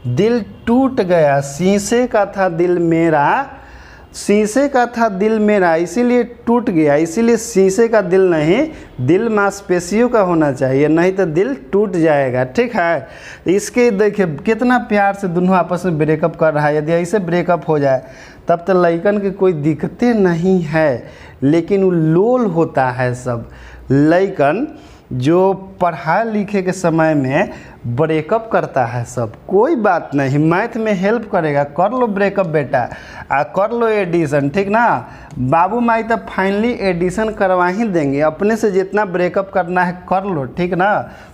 दिल टूट गया, शीशे का था दिल मेरा, शीशे का था दिल मेरा इसीलिए टूट गया, इसीलिए शीशे का दिल नहीं, दिल मांसपेशियों का होना चाहिए, नहीं तो दिल टूट जाएगा। ठीक है, इसके देखिए कितना प्यार से दोनों आपस में ब्रेकअप कर रहा है। यदि ऐसे ब्रेकअप हो जाए तब तो लइकन की कोई दिक्कतें नहीं है, लेकिन वो लोल होता है सब लइकन जो पढ़ाई लिखे के समय में ब्रेकअप करता है सब। कोई बात नहीं, मैथ में हेल्प करेगा, कर लो ब्रेकअप बेटा, कर लो एडिशन, ठीक ना। बाबू माई तो फाइनली एडिशन करवा ही देंगे, अपने से जितना ब्रेकअप करना है कर लो, ठीक ना।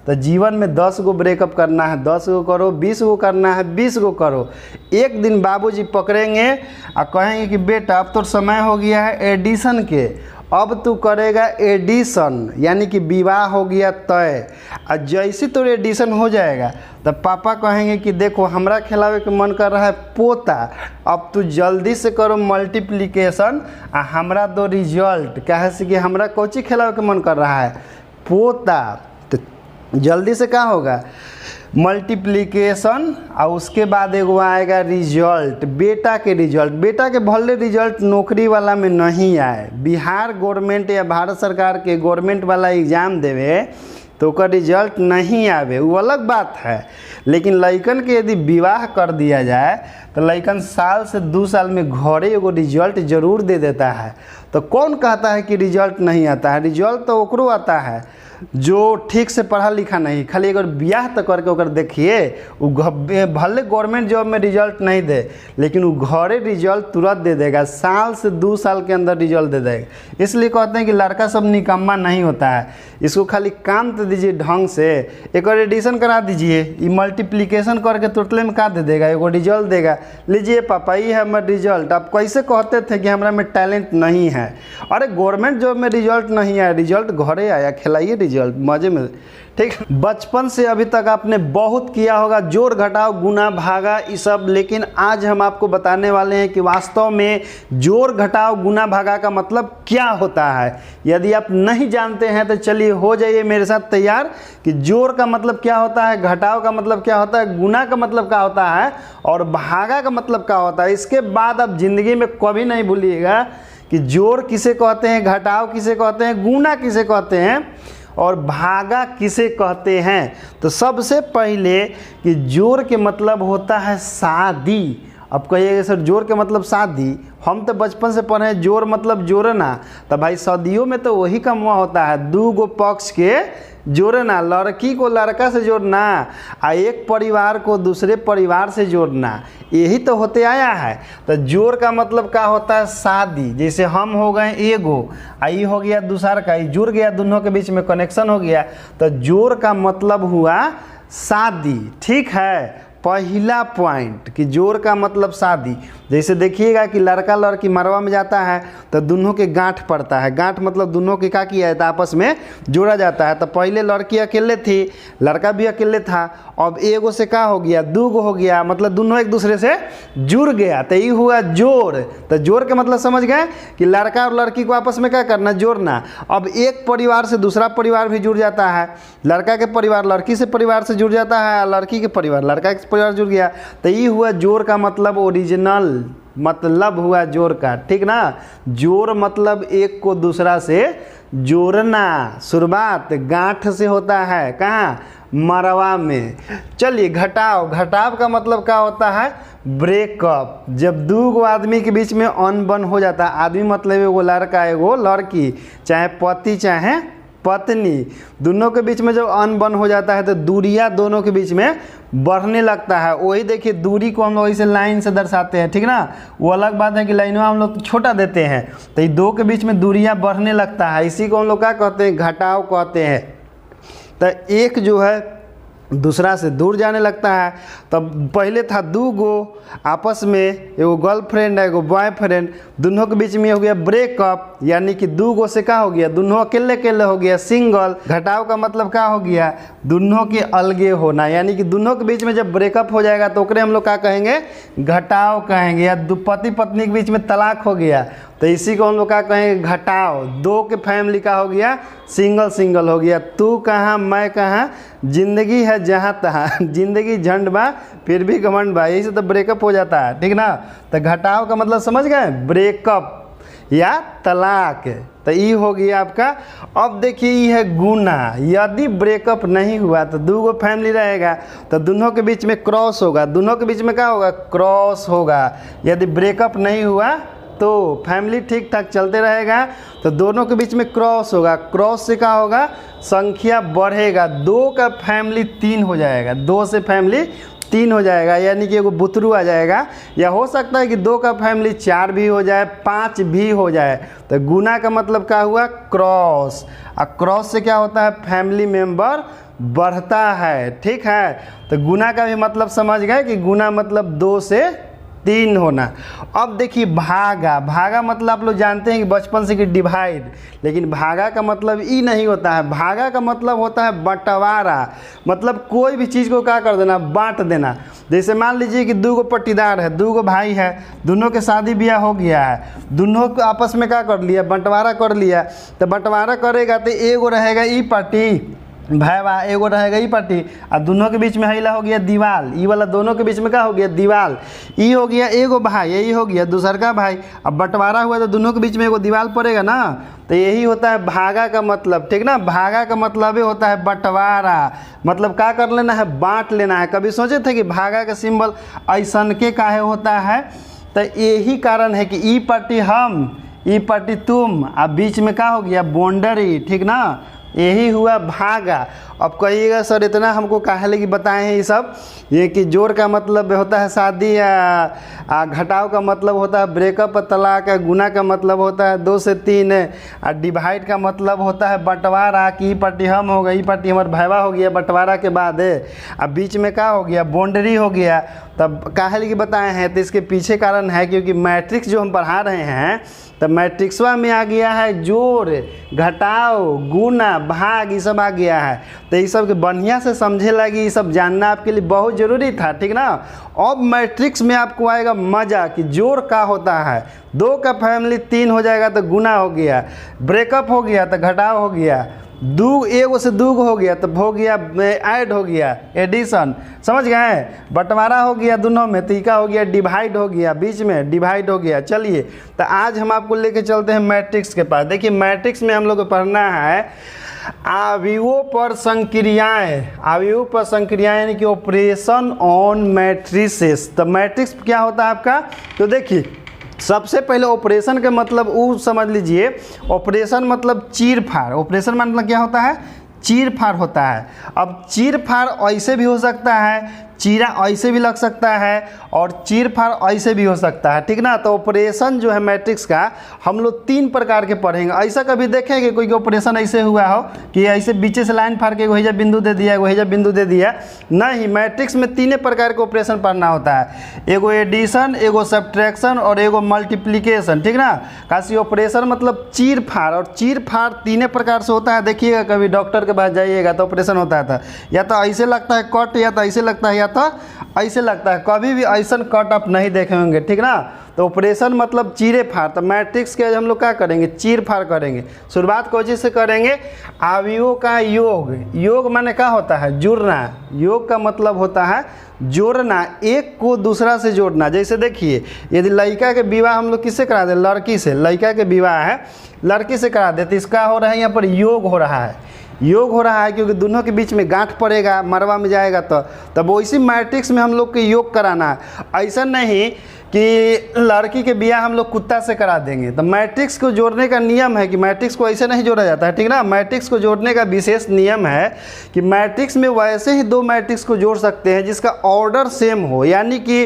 तो जीवन में 10 गो ब्रेकअप करना है 10 गो करो, 20 गो करना है 20 गो करो। एक दिन बाबूजी पकड़ेंगे और कहेंगे कि बेटा अब तो समय हो गया है एडिशन के, अब तू करेगा एडिशन, यानी कि विवाह हो गया तय। और जैसे तो एडिशन हो जाएगा तब पापा कहेंगे कि देखो हमरा खिलावे के मन कर रहा है पोता, अब तू जल्दी से करो मल्टीप्लिकेशन आ हमरा दो रिजल्ट, कहे से कि हमरा कोची खिलावे के मन कर रहा है पोता, तो जल्दी से क्या होगा मल्टीप्लिकेशन और उसके बाद एगो आएगा रिजल्ट, बेटा के रिजल्ट। बेटा के भले रिजल्ट नौकरी वाला में नहीं आए, बिहार गवर्नमेंट या भारत सरकार के गवर्नमेंट वाला एग्ज़ाम देवे तो उसका रिजल्ट नहीं आवे, वो अलग बात है। लेकिन लइकन के यदि विवाह कर दिया जाए तो लइकन साल से 2 साल में घरे एगो रिजल्ट जरूर दे देता है। तो कौन कहता है कि रिजल्ट नहीं आता है? रिजल्ट तो ओकरो आता है जो ठीक से पढ़ा लिखा नहीं, खाली अगर ब्याह तो करके ओकर देखिए, वो भले गवर्नमेंट जॉब में रिजल्ट नहीं दे लेकिन वो घरे रिजल्ट तुरंत दे देगा, साल से 2 साल के अंदर रिजल्ट दे देगा। इसलिए कहते हैं कि लड़का सब निकम्मा नहीं होता है, इसको खाली काम तो दीजिए ढंग से, एक और एडिशन करा दीजिए, ये मल्टीप्लिकेशन करके तुरंत में का दे देगा, एगो रिजल्ट देगा, लीजिए पापा ये है हमारा रिजल्ट। आप कैसे कहते थे कि हमारा में टैलेंट नहीं है? अरे गवर्नमेंट जॉब में रिजल्ट नहीं आया, रिजल्ट घरे आया, खिलाइए रिजल्ट मजे में। ठीक, बचपन से अभी तक आपने बहुत किया होगा जोड़ घटाव गुना भागा ये सब, लेकिन आज हम आपको बताने वाले हैं कि वास्तव में जोड़ घटाव गुना भागा का मतलब क्या होता है। यदि आप नहीं जानते हैं तो चलिए हो जाइए मेरे साथ तैयार कि जोड़ का मतलब क्या होता है, घटाव का मतलब क्या होता है, गुना का मतलब क्या होता है और भागा का मतलब क्या होता है। इसके बाद आप जिंदगी में कभी नहीं भूलिएगा कि जोड़ किसे कहते हैं, घटाव किसे कहते हैं, गुना किसे कहते हैं और भागा किसे कहते हैं। तो सबसे पहले कि जोड़ के मतलब होता है शादी। अब कहिएगा सर जोड़ के मतलब शादी, हम तो बचपन से पढ़े हैं जोड़ मतलब जोड़ना, तो भाई शादियों में तो वही का मुआ होता है, 2 गो पक्ष के जोड़ना, लड़की को लड़का से जोड़ना और एक परिवार को दूसरे परिवार से जोड़ना, यही तो होते आया है। तो जोड़ का मतलब क्या होता है शादी, जैसे हम हो गए एगो आई हो गया दूसरा का, जुड़ गया, दोनों के बीच में कनेक्शन हो गया, तो जोड़ का मतलब हुआ शादी। ठीक है, पहला पॉइंट कि जोड़ का मतलब शादी। जैसे देखिएगा कि लड़का लड़की मरवा में जाता है तो दोनों के गांठ पड़ता है, गांठ मतलब दोनों के क्या किया जाता है आपस में जोड़ा जाता है। तो पहले लड़की अकेले थी, लड़का भी अकेले था, अब एगो से क्या हो गया 2 गो हो गया, मतलब दोनों एक दूसरे से जुड़ गया, तो ये हुआ जोड़। तो जोड़ के मतलब समझ गए कि लड़का और लड़की को आपस में क्या करना, जोड़ना। अब एक परिवार से दूसरा परिवार भी जुड़ जाता है, लड़का के परिवार लड़की से परिवार से जुड़ जाता है, लड़की के परिवार लड़का के परिवार जुड़ गया, तो ये हुआ जोड़ का मतलब ओरिजिनल मतलब हुआ जोड़ का। ठीक ना, जोड़ मतलब एक को दूसरा से जोड़ना, शुरुआत गांठ से होता है, कहाँ, मरवा में। चलिए घटाव, घटाव का मतलब क्या होता है, ब्रेकअप। जब 2 गो आदमी के बीच में अनबन हो जाता है, आदमी मतलब एगो लड़का एगो लड़की, चाहे पति चाहे पत्नी, दोनों के बीच में जब अनबन हो जाता है तो दूरियां दोनों के बीच में बढ़ने लगता है। वही देखिए दूरी को हम लोग इसे लाइन से दर्शाते हैं, ठीक ना। वो अलग बात है कि लाइनों हम लोग छोटा देते हैं, तो ये 2 के बीच में दूरियां बढ़ने लगता है, इसी को हम लोग क्या कहते हैं, घटाव कहते हैं। तो एक जो है दूसरा से दूर जाने लगता है। तब पहले था 2 गो आपस में, एगो गर्लफ्रेंड एगो बॉयफ्रेंड, दोनों के बीच में हो गया ब्रेकअप, यानी कि 2 गो से क्या हो गया, दोनों अकेले अकेले हो गया सिंगल। घटाव का मतलब क्या हो गया, दोनों के अलगे होना, यानी कि दोनों के बीच में जब ब्रेकअप हो जाएगा तो ओकरे हम लोग क्या कहेंगे, घटाव कहेंगे। या पति पत्नी के बीच में तलाक हो गया तो इसी को हम लोग क्या कहेंगे, घटाओ। दो के फैमिली का हो गया सिंगल सिंगल हो गया, तू कहाँ मैं कहाँ, जिंदगी है जहाँ तहाँ, जिंदगी झंड बा फिर भी घमंड बा, यही से तो ब्रेकअप हो जाता है, ठीक ना। तो घटाओ का मतलब समझ गए, ब्रेकअप या तलाक। तो ये हो गया आपका। अब देखिए ये है गुना, यदि ब्रेकअप नहीं हुआ तो दो गो फैमिली रहेगा, तो दोनों के बीच में क्रॉस होगा, दोनों के बीच में क्या होगा, क्रॉस होगा। यदि ब्रेकअप नहीं हुआ तो फैमिली ठीक ठाक चलते रहेगा, तो दोनों के बीच में क्रॉस होगा, क्रॉस से क्या होगा, संख्या बढ़ेगा, दो का फैमिली 3 हो जाएगा, दो से फैमिली 3 हो जाएगा, यानी कि एगो बुतरू आ जाएगा। या हो सकता है कि दो का फैमिली 4 भी हो जाए, 5 भी हो जाए। तो गुना का मतलब क्या हुआ, क्रॉस। और क्रॉस से क्या होता है, फैमिली मेंबर बढ़ता है, ठीक है। तो गुना का भी मतलब समझ गए कि गुना मतलब 2 से 3 होना। अब देखिए भागा, भागा मतलब आप लोग जानते हैं कि बचपन से कि डिवाइड, लेकिन भागा का मतलब ई नहीं होता है, भागा का मतलब होता है बंटवारा। मतलब कोई भी चीज़ को क्या कर देना, बांट देना। जैसे मान लीजिए कि दो गो पट्टीदार है, दो गो भाई है, दोनों के शादी ब्याह हो गया है, दोनों को आपस में क्या कर लिया, बंटवारा कर लिया। तो बंटवारा करेगा तो एगो रहेगा ई पार्टी भाई वाह, एगो रहेगा ई पार्टी, और दोनों के बीच में हैला हो गया दीवाल, ई वाला दोनों के बीच में क्या हो गया, दीवाल। ई हो गया एगो भाई, यही हो गया दूसर का भाई। अब बंटवारा हुआ तो दोनों के बीच में एगो दीवाल पड़ेगा ना। तो यही होता है भागा का मतलब, ठीक ना। भागा का मतलब ही होता है बंटवारा, मतलब क्या कर लेना है, बांट लेना है। कभी सोचे थे कि भागा का सिंबल ऐसन के काहे होता है, तो यही कारण है कि ई पार्टी हम, ई पार्टी तुम, अब बीच में क्या हो गया, बाउंड्री, ठीक ना। यही हुआ भागा। अब कहिएगा सर इतना हमको काहे लगी बताए हैं ये सब, ये कि जोड़ का मतलब होता है शादी, या घटाव का मतलब होता है ब्रेकअप, तलाक, गुना का मतलब होता है 2 से 3, और डिवाइड का मतलब होता है बंटवारा, कि ई पार्टी हम हो गई, ई पार्टी हमारे भैया हो गया बंटवारा के बाद। अब बीच में क्या हो गया, बाउंड्री हो गया। तब काहे लगी बताए हैं, तो इसके पीछे कारण है क्योंकि मैट्रिक्स जो हम पढ़ा रहे हैं, तो मैट्रिक्सवा में आ गया है जोड़, घटाव, गुना, भाग, ये सब आ गया है। तो ये सब के बढ़िया से समझे लगी, ये सब जानना आपके लिए बहुत ज़रूरी था, ठीक ना। अब मैट्रिक्स में आपको आएगा मज़ा कि जोड़ का होता है, 2 का फैमिली 3 हो जाएगा तो गुना हो गया, ब्रेकअप हो गया तो घटाव हो गया, दो एगो से दो हो गया तब हो गया ऐड हो गया, एडिशन, समझ गए। बंटवारा हो गया दोनों में, तीका हो गया डिवाइड हो गया, बीच में डिवाइड हो गया। चलिए तो आज हम आपको लेके चलते हैं मैट्रिक्स के पास। देखिए मैट्रिक्स में हम लोग को पढ़ना है अवयवों पर संक्रियाएं, अवयवों पर संक्रियाएं यानी कि ऑपरेशन ऑन मैट्रिसेस। तो मैट्रिक्स क्या होता है आपका, तो देखिए सबसे पहले ऑपरेशन का मतलब वो समझ लीजिए, ऑपरेशन मतलब चीर फाड़। ऑपरेशन मतलब क्या होता है, चीर फाड़ होता है। अब चीर फाड़ ऐसे भी हो सकता है, चीरा ऐसे भी लग सकता है, और चीर फाड़ ऐसे भी हो सकता है, ठीक ना। तो ऑपरेशन जो है मैट्रिक्स का हम लोग 3 प्रकार के पढ़ेंगे। ऐसा कभी देखें कि कोई ऑपरेशन ऐसे हुआ हो कि ऐसे बीचे से लाइन फाड़ के वही जब बिंदु दे दिया, वही जब बिंदु दे दिया, नहीं। मैट्रिक्स में 3 प्रकार के ऑपरेशन पढ़ना होता है, एगो एडिशन, एगो सब्ट्रैक्शन और एगो मल्टीप्लिकेशन, ठीक ना। काशी ऑपरेशन मतलब चीर फाड़, और चीर फाड़ 3 प्रकार से होता है। देखिएगा कभी डॉक्टर के पास जाइएगा तो ऑपरेशन होता था, या तो ऐसे लगता है कट, या तो ऐसे लगता है, या तो ऐसे लगता है। कभी भी ऐसा कट आप नहीं देखे होंगे, ठीक ना। तो ऑपरेशन मतलब चीरे फाड़। तो मैट्रिक्स के हम लोग क्या करेंगे, चीर फाड़ करेंगे। शुरुआत कोई चीज़ से करेंगे, अवयवों का योग। योग माने क्या होता है, जुड़ना। योग का मतलब होता है जोड़ना, एक को दूसरा से जोड़ना। जैसे देखिए यदि लड़का के विवाह हम लोग किससे करा दे, लड़की से, लड़का के विवाह है लड़की से करा दे, तो इसका हो रहा है यहाँ पर योग हो रहा है, योग हो रहा है, क्योंकि दोनों के बीच में गांठ पड़ेगा, मरवा में जाएगा। तो तब वैसी मैट्रिक्स में हम लोग के योग कराना है। ऐसा नहीं कि लड़की के ब्याह हम लोग कुत्ता से करा देंगे। तो मैट्रिक्स को जोड़ने का नियम है कि मैट्रिक्स को ऐसे नहीं जोड़ा जाता है, ठीक ना। मैट्रिक्स को जोड़ने का विशेष नियम है कि मैट्रिक्स में वैसे ही 2 मैट्रिक्स को जोड़ सकते हैं जिसका ऑर्डर सेम हो। यानी कि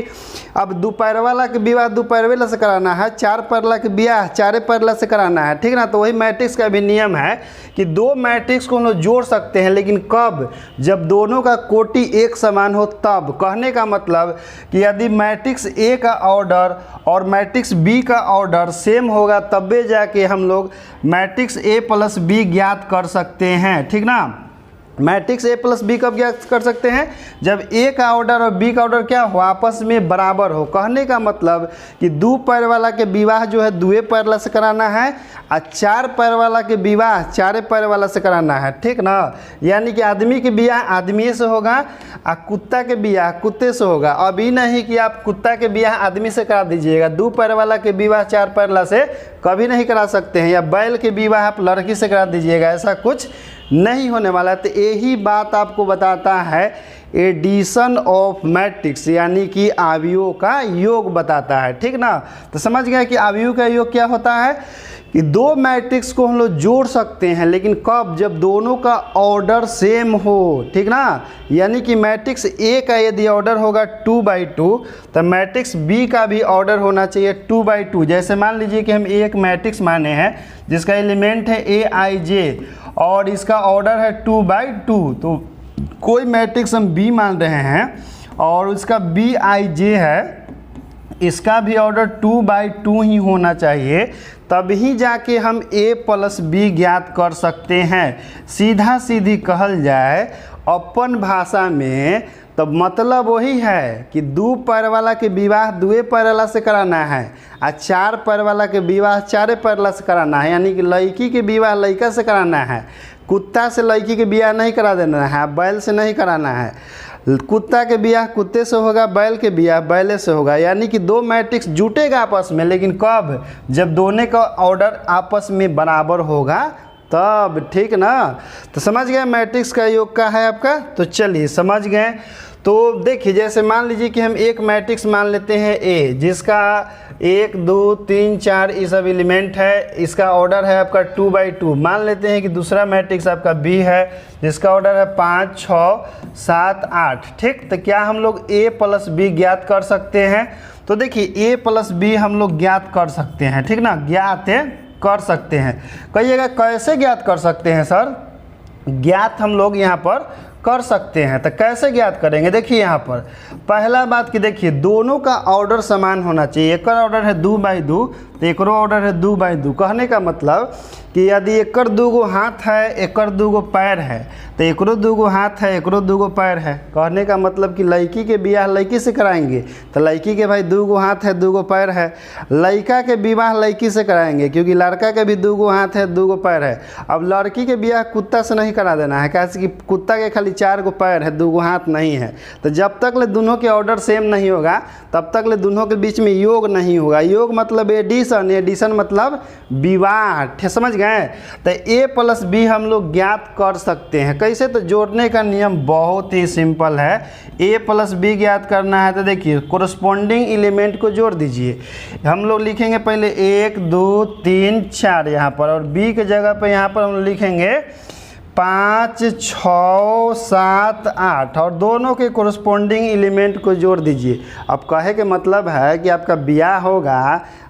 अब 2 पैर वाला के विवाह 2 पैर वाला से कराना है, 4 पैरला के ब्याह 4 पैरला से कराना है, ठीक ना। तो वही मैट्रिक्स का भी नियम है कि 2 मैट्रिक्स को हम लोग जोड़ सकते हैं, लेकिन कब, जब दोनों का कोटि एक समान हो तब। कहने का मतलब कि यदि मैट्रिक्स ए का ऑर्डर और मैट्रिक्स बी का ऑर्डर सेम होगा तबे जाके हम लोग मैट्रिक्स ए प्लस बी ज्ञात कर सकते हैं, ठीक ना। मैट्रिक्स ए प्लस बी कब ज्ञात कर सकते हैं? जब ए का ऑर्डर और बी का ऑर्डर क्या हो, आपस में बराबर हो। कहने का मतलब कि 2 पैर वाला के विवाह जो है 2 पैर वाला से कराना है और 4 पैर वाला के विवाह 4 पैर वाला से कराना है, ठीक ना। यानी कि आदमी के बियाह आदमी से होगा और कुत्ता के बियाह कुत्ते से होगा। अभी नहीं कि आप कुत्ता के बियाह आदमी से करा दीजिएगा, 2 पैर वाला के विवाह 4 पैर वाला से कभी नहीं करा सकते हैं, या बैल के विवाह आप लड़की से करा दीजिएगा, ऐसा कुछ नहीं होने वाला है। तो यही बात आपको बताता है एडिशन ऑफ मैट्रिक्स, यानी कि अवयवों का योग बताता है, ठीक ना। तो समझ गए कि अवयव का योग क्या होता है कि 2 मैट्रिक्स को हम लोग जोड़ सकते हैं, लेकिन कब? जब दोनों का ऑर्डर सेम हो, ठीक ना। यानी कि मैट्रिक्स ए का यदि ऑर्डर होगा 2/2 तो मैट्रिक्स बी का भी ऑर्डर होना चाहिए 2/2। जैसे मान लीजिए कि हम एक मैट्रिक्स माने हैं जिसका एलिमेंट है AIJ और इसका ऑर्डर है 2/2, तो कोई मैट्रिक्स हम बी मान रहे हैं और उसका BIJ है, इसका भी ऑर्डर 2/2 ही होना चाहिए, तभी जाके हम A प्लस बी ज्ञात कर सकते हैं। सीधा सीधी कहल जाए अपन भाषा में तो मतलब वही है कि 2 पैर वाला के विवाह 2 पैर वाला से कराना है और 4 पैर वाला के विवाह 4 पैर वाला से कराना है। यानी कि लड़की के विवाह लड़का से कराना है, कुत्ता से लड़की के बियाह नहीं करा देना है, बैल से नहीं कराना है। कुत्ता के बियाह कुत्ते से होगा, बैल के बियाह बैले से होगा। यानी कि 2 मैट्रिक्स जुटेगा आपस में, लेकिन कब? जब दोनों का ऑर्डर आपस में बराबर होगा तब, ठीक ना। तो समझ गए मैट्रिक्स का योग का है आपका। तो चलिए समझ गए। तो देखिए जैसे मान लीजिए कि हम एक मैट्रिक्स मान लेते हैं ए, जिसका 1 2 3 4 ये सब एलिमेंट है, इसका ऑर्डर है आपका 2/2। मान लेते हैं कि दूसरा मैट्रिक्स आपका बी है जिसका ऑर्डर है 5 6 7 8, ठीक। तो क्या हम लोग ए प्लस बी ज्ञात कर सकते हैं? तो देखिए ए प्लस बी हम लोग ज्ञात कर सकते हैं, ठीक ना, ज्ञात कर सकते हैं। कहिएगा कैसे ज्ञात कर सकते हैं सर? ज्ञात हम लोग यहाँ पर कर सकते हैं, तो कैसे ज्ञात करेंगे? देखिए यहाँ पर पहला बात कि देखिए दोनों का ऑर्डर समान होना चाहिए। एक ऑर्डर है 2/2 तो एक ऑर्डर है 2/2। कहने का मतलब कि यदि एक 2 हाथ है एक 2 पैर है तो एक 2 हाथ है एक 2 पैर है। कहने का मतलब कि लड़की के बियाह लड़की से कराएंगे तो लड़की के भाई 2 हाथ है 2 पैर है, लड़का के विवाह लड़की से कराएंगे क्योंकि लड़का के भी 2 हाथ है 2 पैर है। अब लड़की के बियाह कुत्ता से नहीं करा देना है, कैसे कि कुत्ता के खाली 4 पैर है 2 हाथ नहीं है। तो जब तक ले दोनों के ऑर्डर सेम नहीं होगा तब तक ले दोनों के बीच में योग नहीं होगा। योग मतलब एडिशन, एडिशन मतलब विवाह, समझ गए। तो ए प्लस बी हम लोग ज्ञात कर सकते हैं कैसे? तो जोड़ने का नियम बहुत ही सिंपल है। ए प्लस बी ज्ञात करना है तो देखिए कोरस्पॉन्डिंग एलिमेंट को जोड़ दीजिए। हम लोग लिखेंगे पहले 1 2 3 4 यहाँ पर, और बी के जगह पर यहाँ पर हम लिखेंगे 5 6 7 8 और दोनों के कोरस्पॉन्डिंग एलिमेंट को जोड़ दीजिए। अब कहे के मतलब है कि आपका ब्याह होगा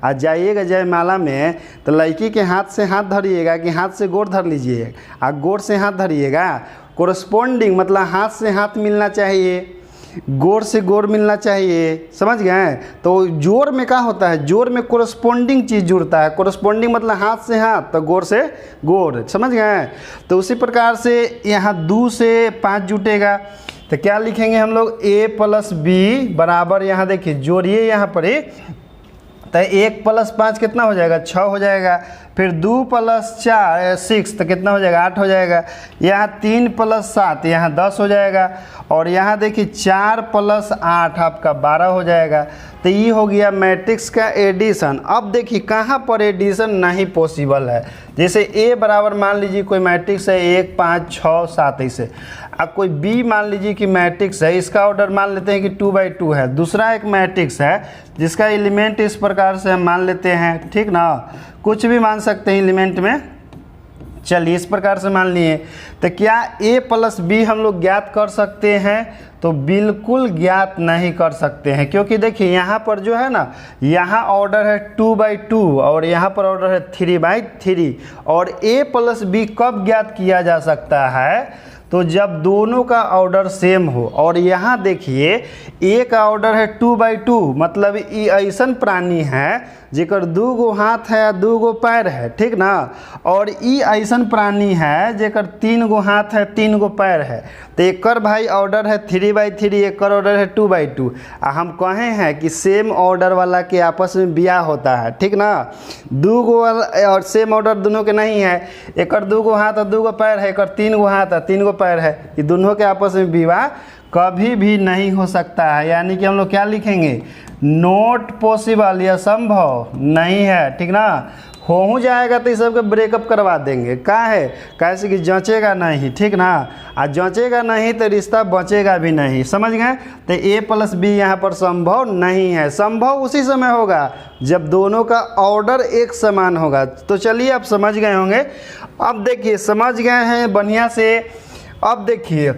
और जाइएगा जयमाला में तो लड़की के हाथ से हाथ धरिएगा कि हाथ से गोड़ धर लीजिए, और गोड़ से हाथ धरिएगा। कोरस्पॉन्डिंग मतलब हाथ से हाथ मिलना चाहिए, गोड़ से गोड़ मिलना चाहिए, समझ गए। तो जोड़ में क्या होता है? जोड़ में कोरस्पॉन्डिंग चीज़ जुड़ता है। कोरस्पॉन्डिंग मतलब हाथ से हाथ तो गोड़ से गोड़, समझ गए। तो उसी प्रकार से यहाँ 2 से 5 जुटेगा तो क्या लिखेंगे हम लोग? ए प्लस बी बराबर, यहाँ देखिए जोड़िए यहाँ पर एक, तो 1 + 5 कितना हो जाएगा? 6 हो जाएगा। फिर 2 + 4 6 तो कितना हो जाएगा? 8 हो जाएगा। यहाँ 3 + 7 यहाँ 10 हो जाएगा। और यहाँ देखिए 4 + 8 आपका 12 हो जाएगा। तो ये हो गया मैट्रिक्स का एडिशन। अब देखिए कहाँ पर एडिशन नहीं पॉसिबल है। जैसे ए बराबर मान लीजिए कोई मैट्रिक्स है 1 5 6 7 ऐसे। अब कोई बी मान लीजिए कि मैट्रिक्स है, इसका ऑर्डर मान लेते हैं कि 2/2 है। दूसरा एक मैट्रिक्स है जिसका एलिमेंट इस प्रकार से हम मान लेते हैं, ठीक ना, कुछ भी मान सकते हैं एलिमेंट में। चलिए इस प्रकार से मान लिए। तो क्या ए प्लस बी हम लोग ज्ञात कर सकते हैं? तो बिल्कुल ज्ञात नहीं कर सकते हैं, क्योंकि देखिए यहाँ पर जो है ना, यहाँ ऑर्डर है 2/2 और यहाँ पर ऑर्डर है 3/3। और ए प्लस बी कब ज्ञात किया जा सकता है? तो जब दोनों का ऑर्डर सेम हो। और यहाँ देखिए ए का ऑर्डर है 2/2, मतलब ई ऐसन प्राणी है जेकर 2 गो हाथ है या 2 गो पैर है, ठीक ना। और ई ऐसन प्राणी है जेकर 3 गो हाथ है 3 गो पैर है। तो एकर भाई ऑर्डर है 3/3, एकर ऑर्डर है 2/2। हम कहे हैं कि सेम ऑर्डर वाला के आपस में ब्याह होता है, ठीक ना। 2 गो और सेम ऑर्डर दोनों के नहीं है, एकर 2 गो हाथ और 2 गो पैर है, एकर 3 गो हाथ और 3 गो पैर है। ये दोनों के आपस में विवाह कभी भी नहीं हो सकता है। यानी कि हम लोग क्या लिखेंगे, नॉट पॉसिबल, यह संभव नहीं है, ठीक ना। हो जाएगा तो इस सबके ब्रेकअप करवा देंगे। का है, कैसे कि जँचेगा नहीं, ठीक ना। आ जँचेगा नहीं तो रिश्ता बचेगा भी नहीं, समझ गए। तो A+B यहाँ पर संभव नहीं है। संभव उसी समय होगा जब दोनों का ऑर्डर एक समान होगा। तो चलिए आप समझ गए होंगे। अब देखिए समझ गए हैं बढ़िया से। अब देखिए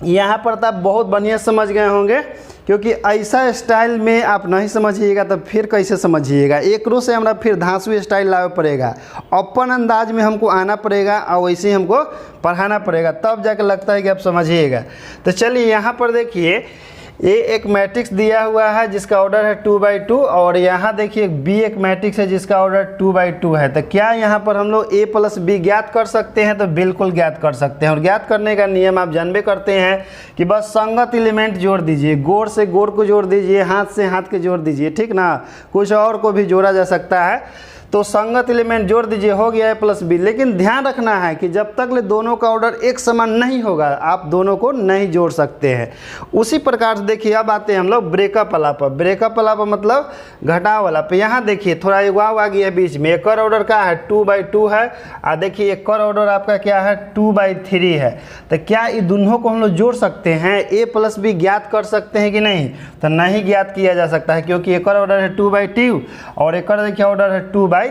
यहाँ पर तो आप बहुत बढ़िया समझ गए होंगे, क्योंकि ऐसा स्टाइल में आप नहीं समझिएगा तो फिर कैसे समझिएगा। एक रो से हमारा फिर धांसू स्टाइल लाना पड़ेगा, अपन अंदाज में हमको आना पड़ेगा और वैसे ही हमको पढ़ाना पड़ेगा, तब जाकर लगता है कि आप समझिएगा। तो चलिए यहाँ पर देखिए एक मैट्रिक्स दिया हुआ है जिसका ऑर्डर है 2/2, और यहाँ देखिए B एक मैट्रिक्स है जिसका ऑर्डर 2/2 है। तो क्या यहाँ पर हम लोग A+B ज्ञात कर सकते हैं? तो बिल्कुल ज्ञात कर सकते हैं। और ज्ञात करने का नियम आप जानबे करते हैं कि बस संगत एलिमेंट जोड़ दीजिए, गोर से गोर को जोड़ दीजिए, हाथ से हाथ के जोड़ दीजिए, ठीक ना। कुछ और को भी जोड़ा जा सकता है, तो संगत एलिमेंट जोड़ दीजिए, हो गया A+B। लेकिन ध्यान रखना है कि जब तक ले दोनों का ऑर्डर एक समान नहीं होगा आप दोनों को नहीं जोड़ सकते हैं। उसी प्रकार से देखिए अब आते हैं हम लोग ब्रेकअप वाला पर। ब्रेकअप वाला पर मतलब घटाव वाला पे। यहाँ देखिए थोड़ा युवाव आ गया है बीच में। एक ऑर्डर का है 2/2 है, और देखिए एक ऑर्डर आपका क्या है 2/3 है। तो क्या ये दोनों को हम लोग जोड़ सकते हैं, A+B ज्ञात कर सकते हैं कि नहीं? तो नहीं ज्ञात किया जा सकता है, क्योंकि एक ऑर्डर है 2/2 और एक देखिए ऑर्डर है 2/3।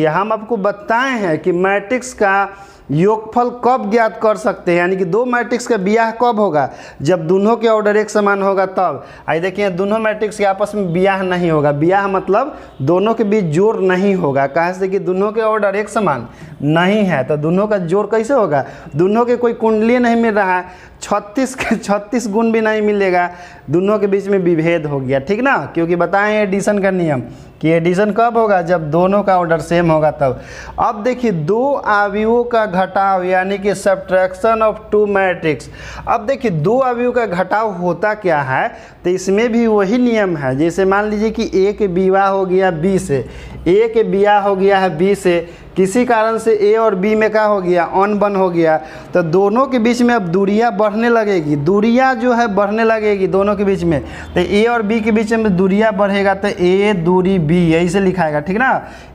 हम आपको बताए हैं कि मैट्रिक्स का योगफल कब ज्ञात कर सकते हैं, यानी कि 2 मैट्रिक्स का ब्याह कब होगा, जब दोनों के ऑर्डर एक समान होगा तब। आई देखिए दोनों मैट्रिक्स के आपस में ब्याह नहीं होगा। ब्याह मतलब दोनों के बीच जोड़ नहीं होगा, कहाँ से कि दोनों के ऑर्डर एक समान नहीं है। तो दोनों का जोड़ कैसे होगा? दोनों के कोई कुंडली नहीं मिल रहा है, 36 गुण भी नहीं मिलेगा, दोनों के बीच में विभेद हो गया, ठीक ना। क्योंकि बताएं एडिशन का नियम कि एडिशन कब होगा, जब दोनों का ऑर्डर सेम होगा तब। अब देखिए 2 अवयवों का घटाव यानी कि सब्ट्रैक्शन ऑफ 2 मैट्रिक्स। अब देखिए 2 अवयवों का घटाव होता क्या है, तो इसमें भी वही नियम है। जैसे मान लीजिए कि A के विवाह हो गया B से, A के ब्याह हो गया है B से, किसी कारण से A और B में क्या हो गया, अनबन हो गया, तो दोनों के बीच में अब दूरियां बढ़ने लगेगी। दूरियां जो है बढ़ने लगेगी दोनों के बीच में, तो A और B के बीच में दूरियां बढ़ेगा तो A दूरी B ऐसे लिखाएगा, ठीक ना।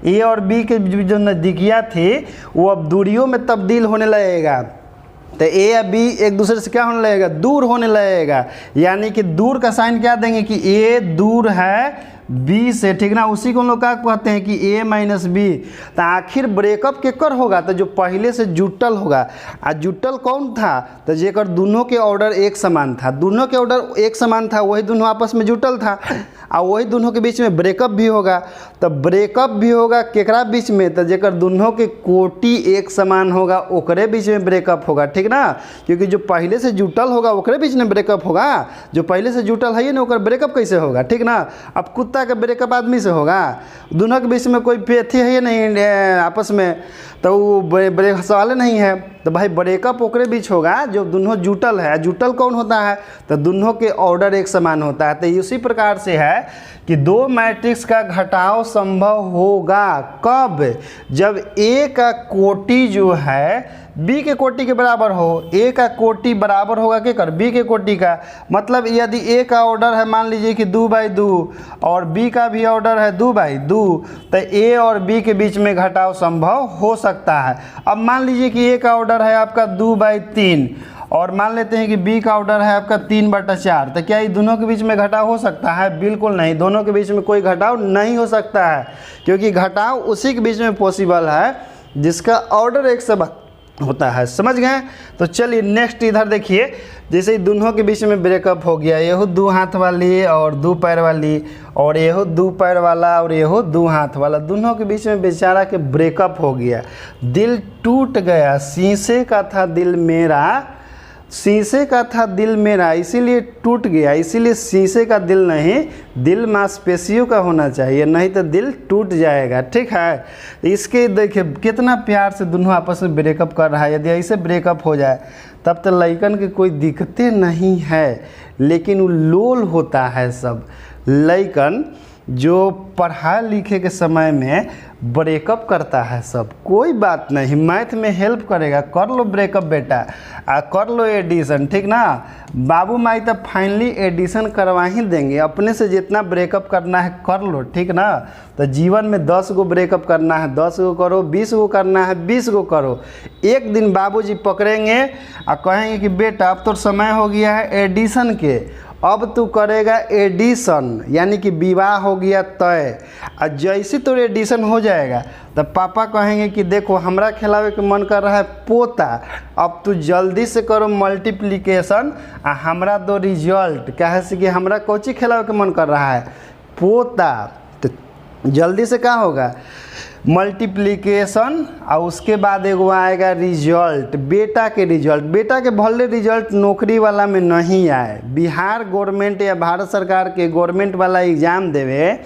A और B के जो नज़दीकियाँ थी वो अब दूरियों में तब्दील होने लगेगा। तो A या B एक दूसरे से क्या होने लगेगा, दूर होने लगेगा। यानी कि दूर का साइन क्या देंगे कि A दूर है B से, ठीक ना। उसी को हम लोग क्या कहते हैं कि A-B। तो आखिर ब्रेकअप केकर होगा, तो जो पहले से जुटल होगा। आ जुटल कौन था, तो जेकर दोनों के ऑर्डर एक समान था। दोनों के ऑर्डर एक समान था, वही दोनों आपस में जुटल था, और वही दोनों के बीच में ब्रेकअप भी होगा। तो ब्रेकअप भी होगा केकरा बीच में, तो जेकर दोनों के कोटि एक समान होगा ओकरे बीच में ब्रेकअप होगा, ठीक ना। क्योंकि जो पहले से जुटल होगा ओकरे बीच में ब्रेकअप होगा, जो पहले से जुटल है ना ओकर ब्रेकअप कैसे होगा, ठीक ना। अब कुत्ता का ब्रेकअप आदमी से होगा, दोनों के बीच में कोई पेथी है नहीं आपस में, तो वो ब्रेक सवाल नहीं है। तो भाई ब्रेकअप ओकरे बीच होगा जो दोनों जुटल है। जुटल कौन होता है, तो दोनों के ऑर्डर एक समान होता है। तो इसी प्रकार से है कि 2 मैट्रिक्स का घटाव संभव होगा कब, जब A का कोटि जो है B के कोटि के बराबर हो। A का कोटि बराबर होगा के कर B के कोटि का। मतलब यदि A का ऑर्डर है मान लीजिए कि 2/2 और B का भी ऑर्डर है 2/2, तो A और B के बीच में घटाव संभव हो सकता है। अब मान लीजिए कि A का ऑर्डर है आपका 2/3 और मान लेते हैं कि B का ऑर्डर है आपका 3/4, तो क्या ये दोनों के बीच में घटाव हो सकता है? बिल्कुल नहीं, दोनों के बीच में कोई घटाव नहीं हो सकता है, क्योंकि घटाव उसी के बीच में पॉसिबल है जिसका ऑर्डर एक समान होता है। समझ गए? तो चलिए नेक्स्ट इधर देखिए, जैसे ही दोनों के बीच में ब्रेकअप हो गया, ये हो 2 हाथ वाली और 2 पैर वाली, और ये हो 2 पैर वाला और ये हो 2 हाथ वाला, दोनों के बीच में बेचारा के ब्रेकअप हो गया। दिल टूट गया, शीशे का था दिल मेरा, शीशे का था दिल मेरा इसीलिए टूट गया, इसीलिए शीशे का दिल नहीं, दिल मांसपेशियों का होना चाहिए, नहीं तो दिल टूट जाएगा। ठीक है, इसके देखिए कितना प्यार से दोनों आपस में ब्रेकअप कर रहा है। यदि ऐसे ब्रेकअप हो जाए तब तो लइकन की कोई दिक्कतें नहीं है, लेकिन वो लोल होता है सब लइकन जो पढ़ा लिखे के समय में ब्रेकअप करता है सब। कोई बात नहीं, मैथ में हेल्प करेगा, कर लो ब्रेकअप बेटा, कर लो एडिशन, ठीक ना। बाबू माई तो फाइनली एडिशन करवा ही देंगे, अपने से जितना ब्रेकअप करना है कर लो, ठीक ना। तो जीवन में 10 गो ब्रेकअप करना है 10 गो करो, 20 गो करना है 20 गो करो। एक दिन बाबूजी पकड़ेंगे और कहेंगे कि बेटा अब तो समय हो गया है एडिशन के, अब तू करेगा एडिशन, यानी कि विवाह हो गया तय। और जैसे तो एडिशन हो जाएगा तब पापा कहेंगे कि देखो हमरा खिलावे के मन कर रहा है पोता, अब तू जल्दी से करो मल्टीप्लिकेशन आ हमरा दो रिजल्ट, कहे से कि हमरा कोची खिलावे के मन कर रहा है पोता, तो जल्दी से क्या होगा मल्टीप्लिकेशन और उसके बाद एगो आएगा रिजल्ट, बेटा के रिजल्ट। बेटा के भले रिजल्ट नौकरी वाला में नहीं आए, बिहार गवर्नमेंट या भारत सरकार के गवर्नमेंट वाला एग्ज़ाम देवे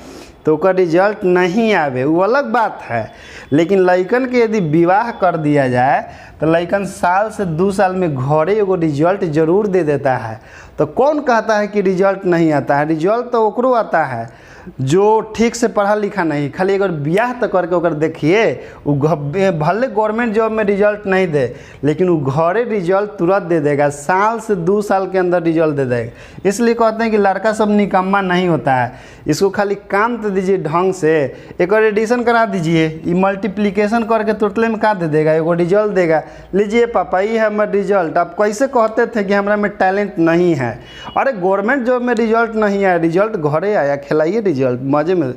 तो ओकर रिजल्ट नहीं आवे, वो अलग बात है। लेकिन लइकन के यदि विवाह कर दिया जाए तो लइकन साल से 2 साल में घरे एगो रिजल्ट जरूर दे देता है। तो कौन कहता है कि रिजल्ट नहीं आता है? रिजल्ट तो ओकरो आता है जो ठीक से पढ़ा लिखा नहीं, खाली अगर ब्याह तो करके ओकर देखिए, वो भले गवर्नमेंट जॉब में रिजल्ट नहीं दे लेकिन वो घरे रिजल्ट तुरंत दे देगा, साल से 2 साल के अंदर रिजल्ट दे देगा। इसलिए कहते हैं कि लड़का सब निकम्मा नहीं होता है, इसको खाली काम तो दीजिए ढंग से, एक और एडिशन करा दीजिए, ये मल्टीप्लिकेशन करके तुरंत में का दे देगा, एगो रिजल्ट देगा, लीजिए पापा ये है हमारा रिजल्ट। आप कैसे कहते थे कि हमारा में टैलेंट नहीं है? अरे गवर्नमेंट जॉब में रिजल्ट नहीं आया, रिजल्ट घरे आया, खिलाइए रिजल्ट मजे में,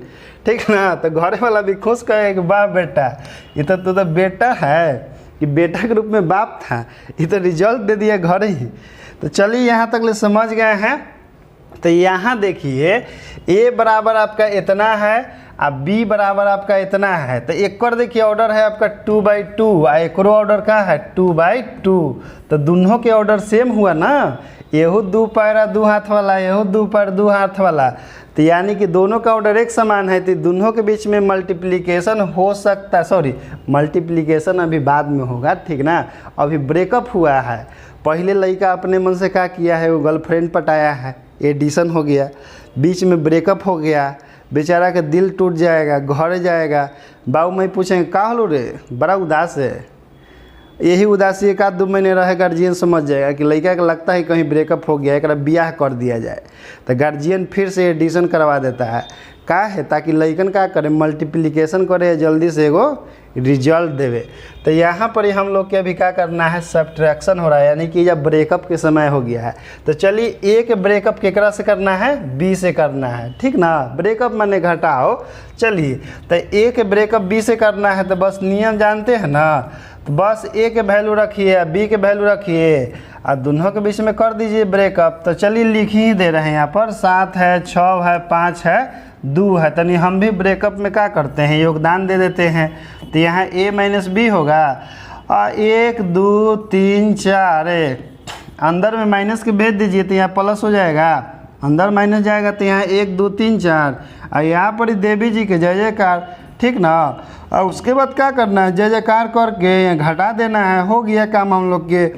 ठीक ना। तो घरे वाला भी खुश कहे कि वाह बेटा, ये तो बेटा है, कि बेटा के रूप में बाप था, ये तो रिजल्ट दे दिया घरे ही। तो चलिए यहाँ तक ले समझ गए हैं। तो यहाँ देखिए a बराबर आपका इतना है और b बराबर आपका इतना है, तो एक और देखिए ऑर्डर है आपका 2/2 और एक ऑर्डर का है 2/2, तो दोनों के ऑर्डर सेम हुआ ना, एहू 2 पैरा 2 हाथ वाला, एहू 2 पैर 2 हाथ वाला, तो यानी कि दोनों का ऑर्डर एक समान है, तो दोनों के बीच में मल्टीप्लिकेशन हो सकता है, सॉरी मल्टीप्लिकेशन अभी बाद में होगा, ठीक ना। अभी ब्रेकअप हुआ है, पहले लड़का अपने मन से क्या किया है, वो गर्लफ्रेंड पटाया है, एडिशन हो गया, बीच में ब्रेकअप हो गया, बेचारा का दिल टूट जाएगा, घर जाएगा, बाबू माई पूछेंगे का हलो रे बड़ा उदास है, यही उदासी 1-2 महीने रहे गार्जियन समझ जाएगा कि लड़का का लगता है कहीं ब्रेकअप हो गया, एक ब्याह कर दिया जाए, तो गार्जियन फिर से एडिशन करवा देता है, का है ताकि लड़कन का करे मल्टीप्लिकेशन करे, जल्दी से एगो रिजल्ट देवे। तो यहाँ पर ही हम लोग के अभी क्या करना है, सब्ट्रैक्शन हो रहा है, यानी कि जब ब्रेकअप के समय हो गया है। तो चलिए ए के ब्रेकअप केकरा से करना है, बी से करना है, ठीक ना। ब्रेकअप माने घटाओ, चलिए तो ए के ब्रेकअप बी से करना है, तो बस नियम जानते हैं ना, तो बस ए के वैल्यू रखिए बी के वैल्यू रखिए और दोनों के बीच में कर दीजिए ब्रेकअप। तो चलिए लिख ही दे रहे हैं यहाँ पर, 7 है, 6 है, 5 है, 2 है, तनी हम भी ब्रेकअप में क्या करते हैं, योगदान दे देते हैं। तो यहाँ a माइनस बी होगा, और 1 2 3 4 अंदर में माइनस के भेज दीजिए तो यहाँ प्लस हो जाएगा, अंदर माइनस जाएगा तो यहाँ 1 2 3 4, और यहाँ पर ही देवी जी के जय जयकार, ठीक ना। और उसके बाद क्या करना है, जय जयकार करके घटा देना है, हो गया काम हम लोग के,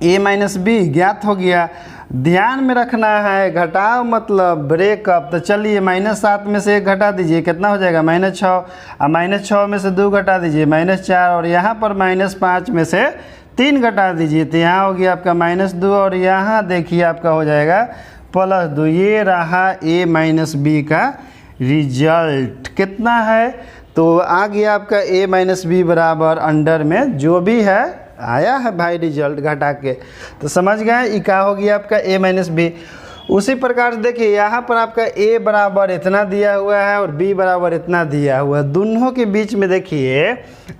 a माइनस बी ज्ञात हो गया। ध्यान में रखना है घटाओ मतलब ब्रेकअप। तो चलिए -7 में से 1 घटा दीजिए, कितना हो जाएगा -6, और -6 में से 2 घटा दीजिए -4, और यहाँ पर -5 में से 3 घटा दीजिए, तो यहाँ हो गया आपका -2, और यहाँ देखिए आपका हो जाएगा +2। ये रहा a माइनस बी का रिजल्ट, कितना है तो आ गया आपका a माइनस बी बराबर अंडर में जो भी है आया है भाई रिजल्ट घटा के। तो समझ गए, ये क्या हो गया आपका a माइनस बी। उसी प्रकार से देखिए यहाँ पर आपका a बराबर इतना दिया हुआ है और b बराबर इतना दिया हुआ है। दोनों के बीच में देखिए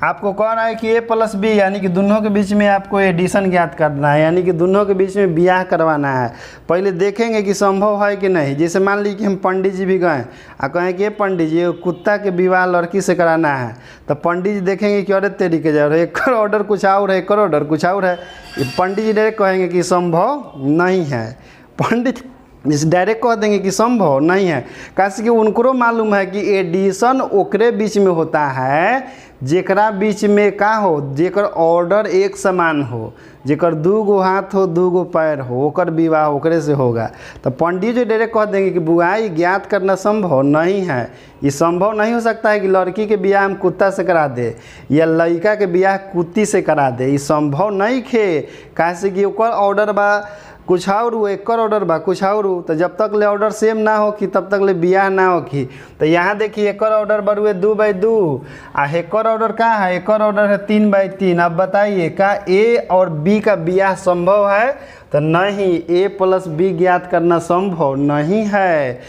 आपको कह रहा है कि a प्लस b, यानी कि दोनों के बीच में आपको एडिशन ज्ञात करना है, यानी कि दोनों के बीच में ब्याह करवाना है। पहले देखेंगे कि संभव है कि नहीं। जैसे मान लीजिए कि हम पंडित जी भी गए और कहें कि पंडित जी कुत्ता के विवाह लड़की से कराना है, तो पंडित जी देखेंगे कि अरे तेरी के जाओ, एक ऑर्डर कुछ और है, एक ऑर्डर कुछ और है। पंडित जी डायरेक्ट कहेंगे कि संभव नहीं है। पंडित जिस डायरेक्ट कह देंगे कि संभव नहीं है, कैसे कि उनको मालूम है कि एडिशन ओकरे बीच में होता है जेकरा बीच में का हो, जेकर ऑर्डर एक समान हो, जेकर 2 गो हाथ हो 2 गो पैर हो, ओकर विवाह ओकरे से होगा। तो पंडित जी डायरेक्ट कह देंगे कि बुआई ज्ञात करना संभव नहीं है। ये संभव नहीं हो सकता है कि लड़की के ब्याह हम कुत्ता से करा दे या लड़का के ब्याह कुत्ती से करा दे। ये संभव नहीं खे, कैसे कि ओकर ऑर्डर बा कुछ और हो, एक ऑर्डर बा कुछ और हो। तो जब तक ले ऑर्डर सेम ना हो कि तब तक ले ब्याह ना हो कि। तो यहाँ देखिए एक ऑर्डर बरुए 2/2 आ एक ऑर्डर का है, एक ऑर्डर है 3/3। अब बताइए का a और b का ब्याह संभव है? तो नहीं, a प्लस b ज्ञात करना संभव नहीं है।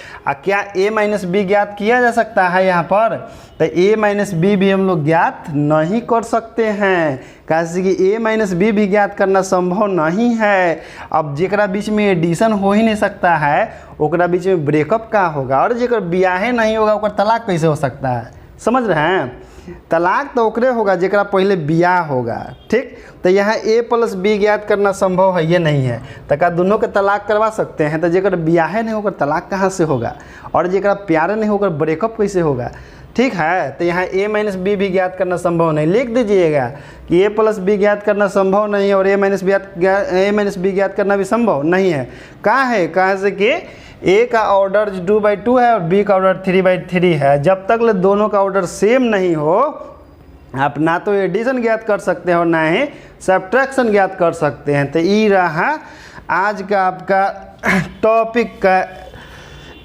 क्या a माइनस b ज्ञात किया जा सकता है यहाँ पर? तो a माइनस b भी हम लोग ज्ञात नहीं कर सकते हैं, कैसे कि a माइनस b भी ज्ञात करना संभव नहीं है। अब जेकरा बीच में एडिशन हो ही नहीं सकता है, ओकरा बीच में ब्रेकअप का होगा, और जेकर ब्याहे नहीं होगा ओकर तलाक कैसे हो सकता है? समझ रहे हैं? तलाक तो ओकरे होगा जेकरा पहले ब्याह होगा। ठीक, तो यहाँ a प्लस b ज्ञात करना संभव है, ये नहीं है। तो क्या दोनों के तलाक करवा सकते हैं? तो जेकर ब्याहे नहीं होकर तलाक कहाँ से होगा, और जेकरा प्यारे नहीं होकर ब्रेकअप कैसे होगा? ठीक है, तो यहाँ a माइनस बी भी ज्ञात करना संभव नहीं। लिख दीजिएगा कि a प्लस बी ज्ञात करना संभव नहीं है और a माइनस बी ज्ञात करना भी संभव नहीं है। कहाँ है? कहाँ से कि a का ऑर्डर 2/2 है और b का ऑर्डर 3/3 है। जब तक ले दोनों का ऑर्डर सेम नहीं हो, आप ना तो एडिशन ज्ञात कर सकते हैं और ना ही सब्ट्रैक्शन ज्ञात कर सकते हैं। तो ये रहा आज का आपका टॉपिक का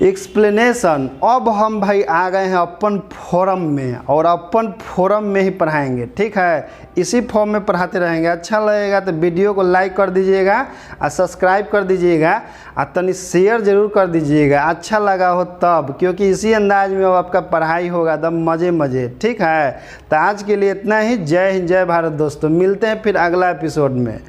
एक्सप्लेनेशन। अब हम भाई आ गए हैं अपन फोरम में, और अपन फोरम में ही पढ़ाएंगे। ठीक है, इसी फॉर्म में पढ़ाते रहेंगे। अच्छा लगेगा तो वीडियो को लाइक कर दीजिएगा और सब्सक्राइब कर दीजिएगा और तनी शेयर ज़रूर कर दीजिएगा, अच्छा लगा हो तब, क्योंकि इसी अंदाज में अब आपका पढ़ाई होगा एकदम मज़े मज़े। ठीक है, तो आज के लिए इतना ही। जय हिंद, जय भारत दोस्तों। मिलते हैं फिर अगला एपिसोड में।